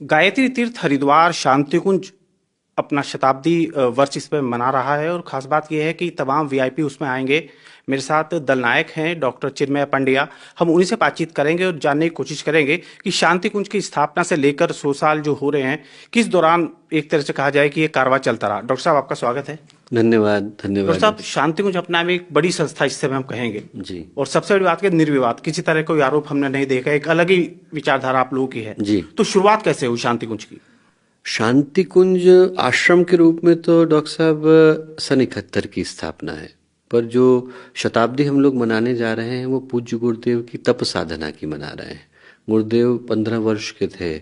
गायत्री तीर्थ हरिद्वार शांति कुंज अपना शताब्दी वर्ष इस पे मना रहा है और खास बात यह है कि तमाम वीआईपी उसमें आएंगे। मेरे साथ दल नायक हैं डॉक्टर चिन्मय पंड्या। हम उन्हीं से बातचीत करेंगे और जानने की कोशिश करेंगे कि शांति कुंज की स्थापना से लेकर 100 साल जो हो रहे हैं, किस दौरान एक तरह से कहा जाए कि ये कारवां चलता रहा। डॉक्टर साहब, आपका स्वागत है। धन्यवाद डॉक्टर धन्यवाद। साहब, शांति कुंज अपने आप में एक बड़ी संस्था इस समय हम कहेंगे। जी और सबसे बड़ी बात कि निर्विवाद, किसी तरह कोई आरोप हमने नहीं देखा, एक अलग ही विचारधारा आप लोगों की है। जी। तो शुरुआत कैसे हुई शांति कुंज की? शांति कुंज आश्रम के रूप में तो डॉक्टर साहब सन 71 की स्थापना है, पर जो शताब्दी हम लोग मनाने जा रहे हैं वो पूज्य गुरुदेव की तप साधना की मना रहे हैं। गुरुदेव 15 वर्ष के थे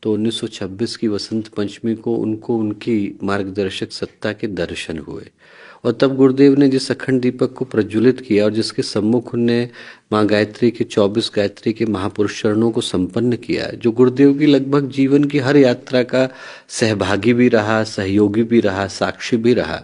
तो 1926 की वसंत पंचमी को उनको उनकी मार्गदर्शक सत्ता के दर्शन हुए, और तब गुरुदेव ने जिस अखंड दीपक को प्रज्वलित किया और जिसके सम्मुख उनने माँ गायत्री के 24 गायत्री के महापुरुष चरणों को संपन्न किया, जो गुरुदेव की लगभग जीवन की हर यात्रा का सहभागी भी रहा, सहयोगी भी रहा, साक्षी भी रहा,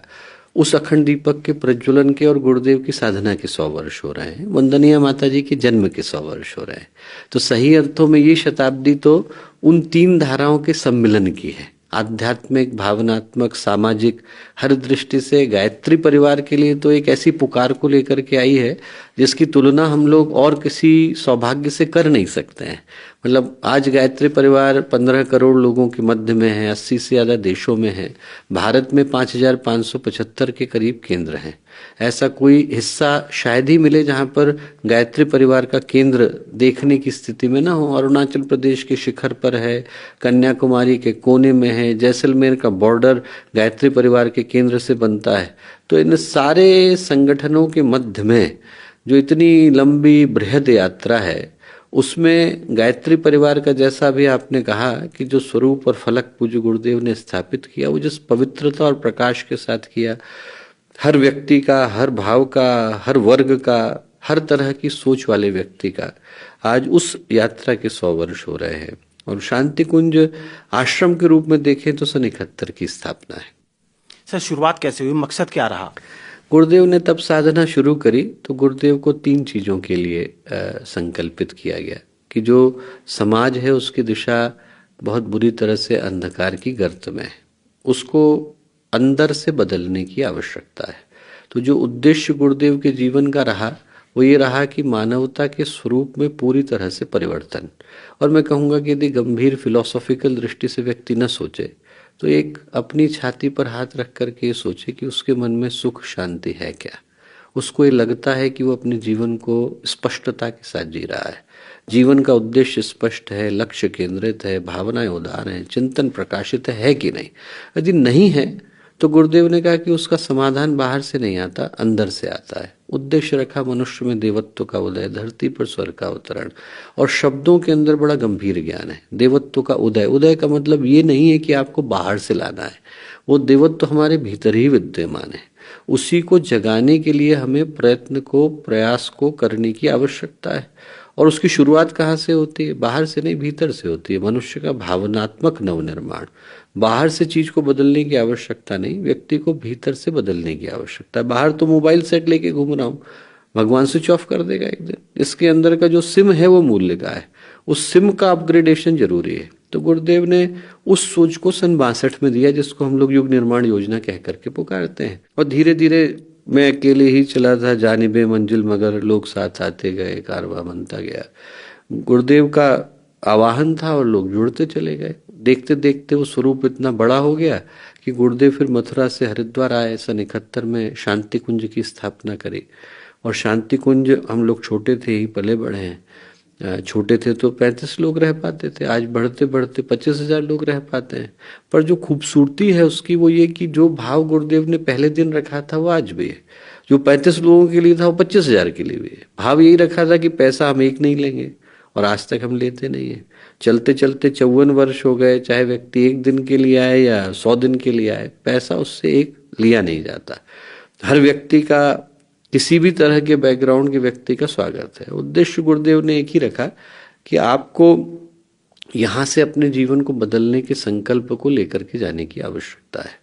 उस अखंड दीपक के प्रज्वलन के और गुरुदेव की साधना के 100 वर्ष हो रहे हैं। वंदनीय माता जी के जन्म के 100 वर्ष हो रहे हैं। तो सही अर्थों में ये शताब्दी तो उन तीन धाराओं के सम्मिलन की है, आध्यात्मिक, भावनात्मक, सामाजिक। हर दृष्टि से गायत्री परिवार के लिए तो एक ऐसी पुकार को लेकर के आई है जिसकी तुलना हम लोग और किसी सौभाग्य से कर नहीं सकते हैं। मतलब आज गायत्री परिवार 15 करोड़ लोगों के मध्य में है, 80 से ज़्यादा देशों में है, भारत में 5575 के करीब केंद्र हैं। ऐसा कोई हिस्सा शायद ही मिले जहाँ पर गायत्री परिवार का केंद्र देखने की स्थिति में ना हो। अरुणाचल प्रदेश के शिखर पर है, कन्याकुमारी के कोने में है, जैसलमेर का बॉर्डर गायत्री परिवार के केंद्र से बनता है। तो इन सारे संगठनों के मध्य में जो इतनी लंबी बृहद यात्रा है, उसमें गायत्री परिवार का, जैसा भी आपने कहा कि जो स्वरूप और फलक पूज्य गुरुदेव ने स्थापित किया, वो जिस पवित्रता और प्रकाश के साथ किया, हर व्यक्ति का, हर भाव का, हर वर्ग का, हर तरह की सोच वाले व्यक्ति का, आज उस यात्रा के 100 वर्ष हो रहे हैं। और शांति कुंज आश्रम के रूप में देखें तो सन 71 की स्थापना है। सर, शुरुआत कैसे हुई, मकसद क्या रहा? गुरुदेव ने तब साधना शुरू करी तो गुरुदेव को 3 चीज़ों के लिए संकल्पित किया गया कि जो समाज है उसकी दिशा बहुत बुरी तरह से अंधकार की गर्त में है, उसको अंदर से बदलने की आवश्यकता है। तो जो उद्देश्य गुरुदेव के जीवन का रहा वो ये रहा कि मानवता के स्वरूप में पूरी तरह से परिवर्तन। और मैं कहूँगा कि यदि गंभीर फिलोसॉफिकल दृष्टि से व्यक्ति न सोचे तो एक अपनी छाती पर हाथ रख करके ये सोचे कि उसके मन में सुख शांति है क्या। उसको ये लगता है कि वो अपने जीवन को स्पष्टता के साथ जी रहा है, जीवन का उद्देश्य स्पष्ट है, लक्ष्य केंद्रित है, भावनाएं उदार हैं, चिंतन प्रकाशित है कि नहीं। यदि नहीं है तो गुरुदेव ने कहा कि उसका समाधान बाहर से नहीं आता, अंदर से आता है। उद्देश्य रखा मनुष्य में देवत्व का उदय, धरती पर स्वर्ग का अवतरण। और शब्दों के अंदर बड़ा गंभीर ज्ञान है। देवत्व का उदय, उदय का मतलब ये नहीं है कि आपको बाहर से लाना है, वो देवत्व हमारे भीतर ही विद्यमान है। उसी को जगाने के लिए हमें प्रयत्न को, प्रयास को करने की आवश्यकता है। और उसकी शुरुआत कहाँ से होती है? बाहर से नहीं, भीतर से होती है। मनुष्य का भावनात्मक नवनिर्माण। बाहर से चीज को बदलने की आवश्यकता नहीं, व्यक्ति को भीतर से बदलने की आवश्यकता है। बाहर तो मोबाइल सेट लेके घूम रहा हूँ, भगवान स्विच ऑफ कर देगा एक दिन। इसके अंदर का जो सिम है वो मूल्य का है, उस सिम का अपग्रेडेशन जरूरी है। तो गुरुदेव ने उस सोच को सन 62 में दिया, जिसको हम लोग युग निर्माण योजना कह करके पुकारते हैं। और धीरे धीरे मैं अकेले ही चला था जानिबे मंजिल, मगर लोग साथ आते गए, कारवां बनता गया। गुरुदेव का आवाहन था और लोग जुड़ते चले गए। देखते देखते वो स्वरूप इतना बड़ा हो गया कि गुरुदेव फिर मथुरा से हरिद्वार आए, सन 71 में शांति कुंज की स्थापना करी। और शांति कुंज, हम लोग छोटे थे ही पले बड़े हैं, छोटे थे तो 35 लोग रह पाते थे, आज बढ़ते बढ़ते 25,000 लोग रह पाते हैं। पर जो खूबसूरती है उसकी वो ये कि जो भाव गुरुदेव ने पहले दिन रखा था वो आज भी है। जो 35 लोगों के लिए था वो 25,000 के लिए भी है। भाव यही रखा था कि पैसा हम एक नहीं लेंगे, और आज तक हम लेते नहीं है। चलते चलते 54 वर्ष हो गए, चाहे व्यक्ति 1 दिन के लिए आए या 100 दिन के लिए आए, पैसा उससे एक लिया नहीं जाता। हर व्यक्ति का, किसी भी तरह के बैकग्राउंड के व्यक्ति का स्वागत है। उद्देश्य गुरुदेव ने एक ही रखा कि आपको यहाँ से अपने जीवन को बदलने के संकल्प को लेकर के जाने की आवश्यकता है।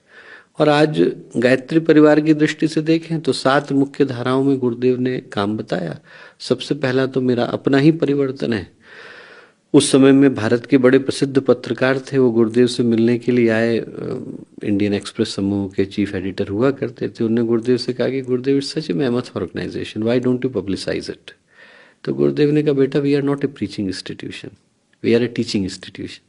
और आज गायत्री परिवार की दृष्टि से देखें तो 7 मुख्य धाराओं में गुरुदेव ने काम बताया। सबसे पहला तो मेरा अपना ही परिवर्तन है। उस समय में भारत के बड़े प्रसिद्ध पत्रकार थे, वो गुरुदेव से मिलने के लिए आए। इंडियन एक्सप्रेस समूह के चीफ एडिटर हुआ करते थे। उन्होंने गुरुदेव से कहा कि Gurudev, it's such a mammoth organization, why don't you publicize it. तो गुरुदेव ने कहा, बेटा, we are not a preaching institution, we are a teaching institution.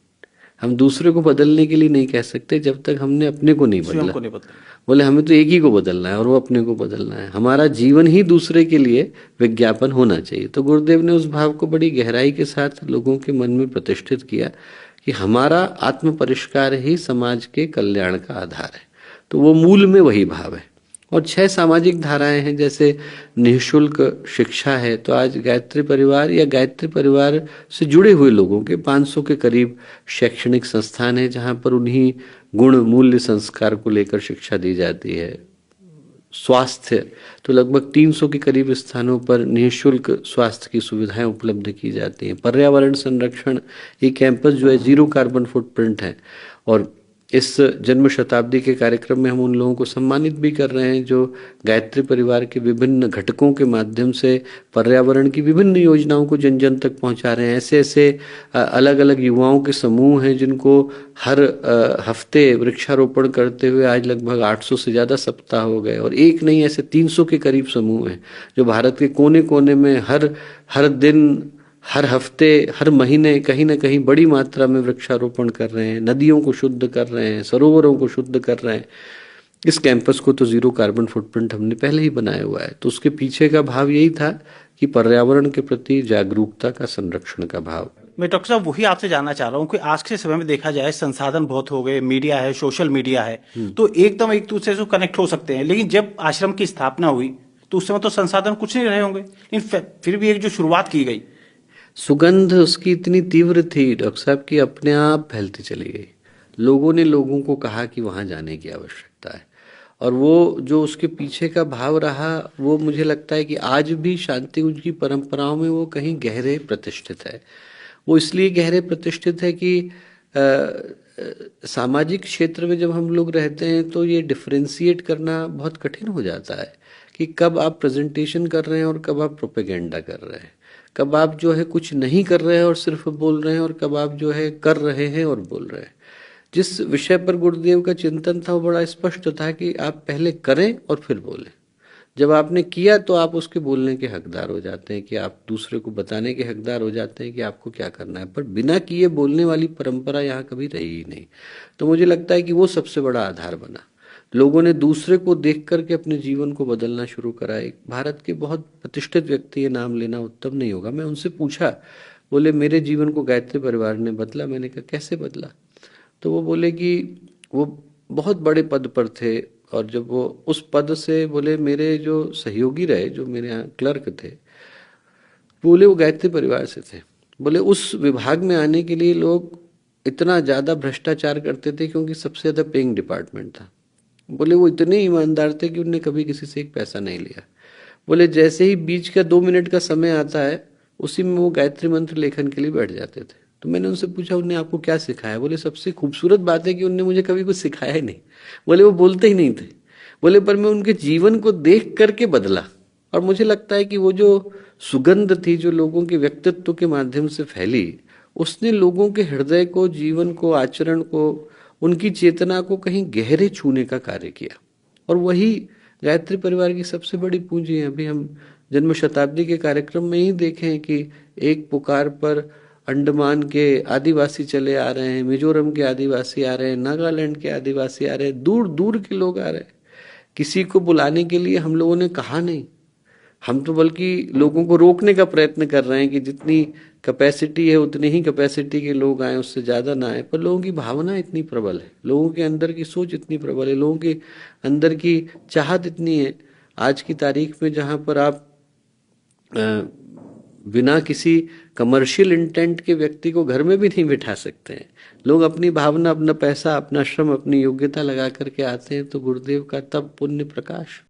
हम दूसरे को बदलने के लिए नहीं कह सकते जब तक हमने अपने को नहीं स्वयं बदला। को नहीं बदला। बोले हमें तो एक ही को बदलना है और वो अपने को बदलना है। हमारा जीवन ही दूसरे के लिए विज्ञापन होना चाहिए। तो गुरुदेव ने उस भाव को बड़ी गहराई के साथ लोगों के मन में प्रतिष्ठित किया कि हमारा आत्म परिष्कार ही समाज के कल्याण का आधार है। तो वो मूल में वही भाव है। और 6 सामाजिक धाराएं हैं, जैसे निःशुल्क शिक्षा है। तो आज गायत्री परिवार या गायत्री परिवार से जुड़े हुए लोगों के 500 के करीब शैक्षणिक संस्थान है, जहां पर उन्हीं गुण मूल्य संस्कार को लेकर शिक्षा दी जाती है। स्वास्थ्य, तो लगभग 300 के करीब स्थानों पर निःशुल्क स्वास्थ्य की सुविधाएं उपलब्ध की जाती हैं। पर्यावरण संरक्षण, ये कैंपस जो है 0 कार्बन फुटप्रिंट है। और इस जन्म शताब्दी के कार्यक्रम में हम उन लोगों को सम्मानित भी कर रहे हैं जो गायत्री परिवार के विभिन्न घटकों के माध्यम से पर्यावरण की विभिन्न योजनाओं को जन जन तक पहुंचा रहे हैं। ऐसे ऐसे अलग अलग युवाओं के समूह हैं जिनको हर हफ्ते वृक्षारोपण करते हुए आज लगभग 800 से ज़्यादा सप्ताह हो गए। और एक नहीं, ऐसे 300 के करीब समूह हैं जो भारत के कोने कोने में हर दिन, हर हफ्ते, हर महीने कहीं ना कहीं बड़ी मात्रा में वृक्षारोपण कर रहे हैं, नदियों को शुद्ध कर रहे हैं, सरोवरों को शुद्ध कर रहे हैं। इस कैंपस को तो 0 कार्बन फुटप्रिंट हमने पहले ही बनाया हुआ है। तो उसके पीछे का भाव यही था कि पर्यावरण के प्रति जागरूकता का, संरक्षण का भाव। मैं डॉक्टर साहब वही आपसे जानना चाह रहा हूँ कि आज के समय में देखा जाए संसाधन बहुत हो गए, मीडिया है, सोशल मीडिया है, तो एकदम एक दूसरे से कनेक्ट हो सकते हैं। लेकिन जब आश्रम की स्थापना हुई तो उस समय तो संसाधन कुछ नहीं रहे होंगे, लेकिन फिर भी एक जो शुरुआत की गई, सुगंध उसकी इतनी तीव्र थी डॉक्टर साहब कि अपने आप फैलती चली गई। लोगों ने लोगों को कहा कि वहां जाने की आवश्यकता है। और वो जो उसके पीछे का भाव रहा, वो मुझे लगता है कि आज भी शांति कुंज की परंपराओं में वो कहीं गहरे प्रतिष्ठित है। वो इसलिए गहरे प्रतिष्ठित है कि सामाजिक क्षेत्र में जब हम लोग रहते हैं तो ये डिफरेंशिएट करना बहुत कठिन हो जाता है कि कब आप प्रेजेंटेशन कर रहे हैं और कब आप प्रोपेगेंडा कर रहे हैं, कब आप जो है कुछ नहीं कर रहे हैं और सिर्फ बोल रहे हैं, और कब आप जो है कर रहे हैं और बोल रहे हैं। जिस विषय पर गुरुदेव का चिंतन था वो बड़ा स्पष्ट था कि आप पहले करें और फिर बोलें। जब आपने किया तो आप उसके बोलने के हकदार हो जाते हैं, कि आप दूसरे को बताने के हकदार हो जाते हैं कि आपको क्या करना है। पर बिना किए बोलने वाली परंपरा यहाँ कभी रही ही नहीं। तो मुझे लगता है कि वो सबसे बड़ा आधार बना। लोगों ने दूसरे को देख करके अपने जीवन को बदलना शुरू करा। एक भारत के बहुत प्रतिष्ठित व्यक्ति, ये नाम लेना उत्तम नहीं होगा, मैं उनसे पूछा, बोले मेरे जीवन को गायत्री परिवार ने बदला। मैंने कहा कैसे बदला? तो वो बोले कि वो बहुत बड़े पद पर थे, और जब वो उस पद से, बोले मेरे जो सहयोगी रहे, जो मेरे यहाँ क्लर्क थे, बोले वो गायत्री परिवार से थे। बोले उस विभाग में आने के लिए लोग इतना ज्यादा भ्रष्टाचार करते थे क्योंकि सबसे ज्यादा पेइंग डिपार्टमेंट था। बोले वो इतने ईमानदार थे कि उनने कभी किसी से एक पैसा नहीं लिया। बोले जैसे ही बीच का 2 मिनट का समय आता है, उसी में वो गायत्री मंत्र लेखन के लिए बैठ जाते थे। तो मैंने उनसे पूछा, उनने आपको क्या सिखाया? बोले सबसे खूबसूरत बात है कि उनने मुझे कभी कुछ सिखाया ही नहीं। बोले वो बोलते ही नहीं थे। बोले पर मैं उनके जीवन को देख करके बदला। और मुझे लगता है कि वो जो सुगंध थी जो लोगों के व्यक्तित्व के माध्यम से फैली, उसने लोगों के हृदय को, जीवन को, आचरण को, उनकी चेतना को कहीं गहरे छूने का कार्य किया। और वही गायत्री परिवार की सबसे बड़ी पूंजी है। अभी हम जन्म शताब्दी के कार्यक्रम में ही देखें कि एक पुकार पर अंडमान के आदिवासी चले आ रहे हैं, मिजोरम के आदिवासी आ रहे हैं, नागालैंड के आदिवासी आ रहे हैं, दूर दूर के लोग आ रहे हैं। किसी को बुलाने के लिए हम लोगों ने कहा नहीं, हम तो बल्कि लोगों को रोकने का प्रयत्न कर रहे हैं कि जितनी कैपेसिटी है उतनी ही कैपेसिटी के लोग आए, उससे ज्यादा ना आए। पर लोगों की भावना इतनी प्रबल है, लोगों के अंदर की सोच इतनी प्रबल है, लोगों के अंदर की चाहत इतनी है। आज की तारीख में जहां पर आप बिना किसी कमर्शियल इंटेंट के व्यक्ति को घर में भी नहीं बिठा सकते हैं, लोग अपनी भावना, अपना पैसा, अपना श्रम, अपनी योग्यता लगा करके आते हैं, तो गुरुदेव का तब पुण्य प्रकाश।